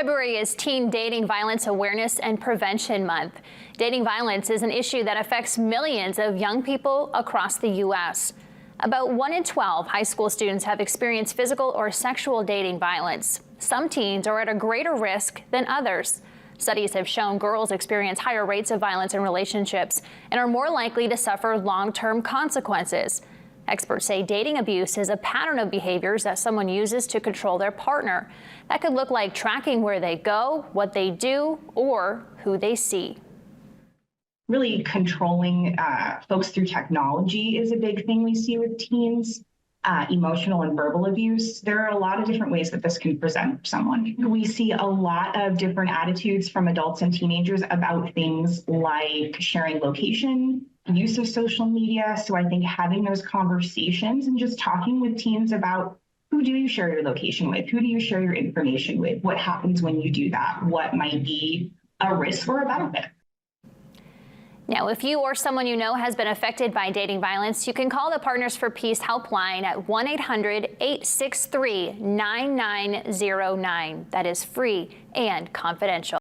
February is Teen Dating Violence Awareness and Prevention Month. Dating violence is an issue that affects millions of young people across the U.S. About 1 in 12 high school students have experienced physical or sexual dating violence. Some teens are at a greater risk than others. Studies have shown girls experience higher rates of violence in relationships and are more likely to suffer long-term consequences. Experts say dating abuse is a pattern of behaviors that someone uses to control their partner. That could look like tracking where they go, what they do, or who they see. Really controlling folks through technology is a big thing we see with teens. Emotional and verbal abuse. There are a lot of different ways that this can present someone. We see a lot of different attitudes from adults and teenagers about things like sharing location, use of social media. So I think having those conversations and just talking with teens about who do you share your location with? Who do you share your information with? What happens when you do that? What might be a risk or a benefit? Now, if you or someone you know has been affected by dating violence, you can call the Partners for Peace helpline at 1-800-863-9909. That is free and confidential.